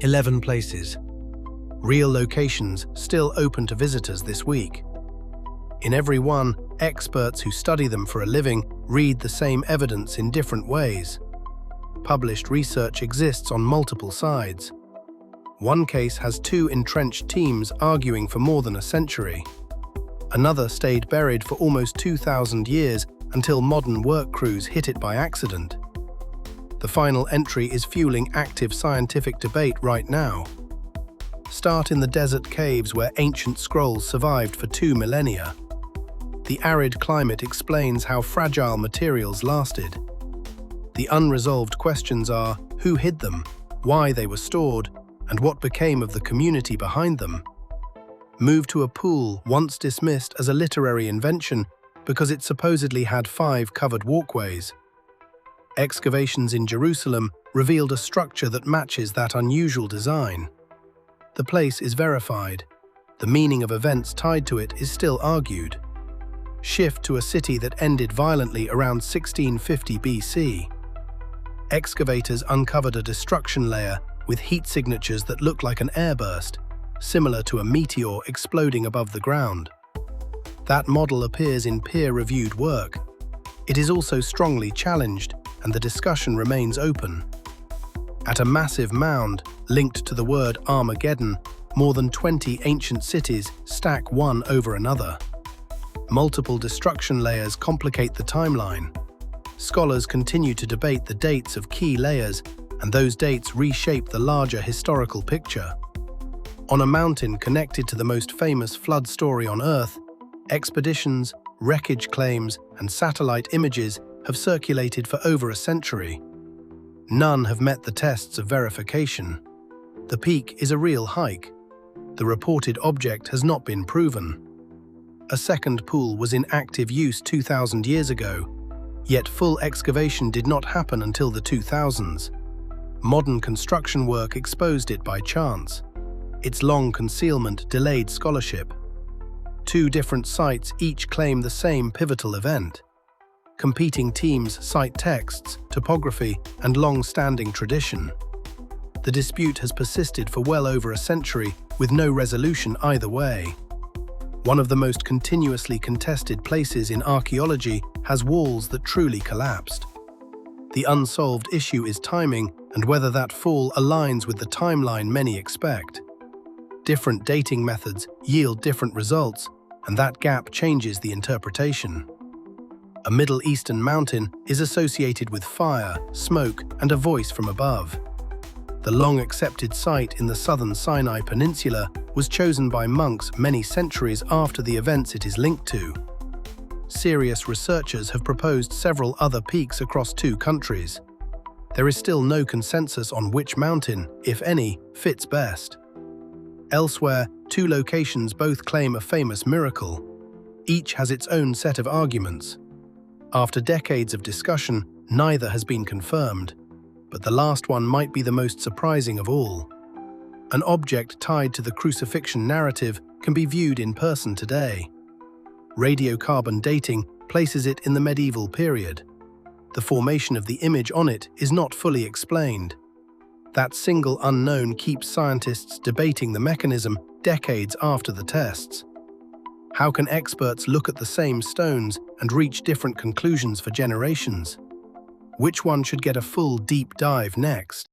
11 places. Real locations still open to visitors this week. In every one, experts who study them for a living read the same evidence in different ways. Published research exists on multiple sides. One case has two entrenched teams arguing for more than a century. Another stayed buried for almost 2,000 years until modern work crews hit it by accident. The final entry is fueling active scientific debate right now. Start in the desert caves where ancient scrolls survived for 2 millennia. The arid climate explains how fragile materials lasted. The unresolved questions are who hid them, why they were stored, and what became of the community behind them. Move to a pool once dismissed as a literary invention because it supposedly had 5 covered walkways. Excavations in Jerusalem revealed a structure that matches that unusual design. The place is verified. The meaning of events tied to it is still argued. Shift to a city that ended violently around 1650 BC. Excavators uncovered a destruction layer with heat signatures that look like an airburst, similar to a meteor exploding above the ground. That model appears in peer-reviewed work. It is also strongly challenged, and the discussion remains open. At a massive mound linked to the word Armageddon, more than 20 ancient cities stack one over another. Multiple destruction layers complicate the timeline. Scholars continue to debate the dates of key layers, and those dates reshape the larger historical picture. On a mountain connected to the most famous flood story on Earth, expeditions, wreckage claims, and satellite images have circulated for over a century. None have met the tests of verification. The peak is a real hike. The reported object has not been proven. A second pool was in active use 2,000 years ago, yet full excavation did not happen until the 2000s. Modern construction work exposed it by chance. Its long concealment delayed scholarship. 2 different sites each claim the same pivotal event. Competing teams cite texts, topography, and long-standing tradition. The dispute has persisted for well over a century, with no resolution either way. One of the most continuously contested places in archaeology has walls that truly collapsed. The unsolved issue is timing and whether that fall aligns with the timeline many expect. Different dating methods yield different results, and that gap changes the interpretation. A Middle Eastern mountain is associated with fire, smoke, and a voice from above. The long-accepted site in the southern Sinai Peninsula was chosen by monks many centuries after the events it is linked to. Serious researchers have proposed several other peaks across 2 countries. There is still no consensus on which mountain, if any, fits best. Elsewhere, 2 locations both claim a famous miracle. Each has its own set of arguments. After decades of discussion, neither has been confirmed, but the last one might be the most surprising of all. An object tied to the crucifixion narrative can be viewed in person today. Radiocarbon dating places it in the medieval period. The formation of the image on it is not fully explained. That single unknown keeps scientists debating the mechanism decades after the tests. How can experts look at the same stones and reach different conclusions for generations? Which one should get a full deep dive next?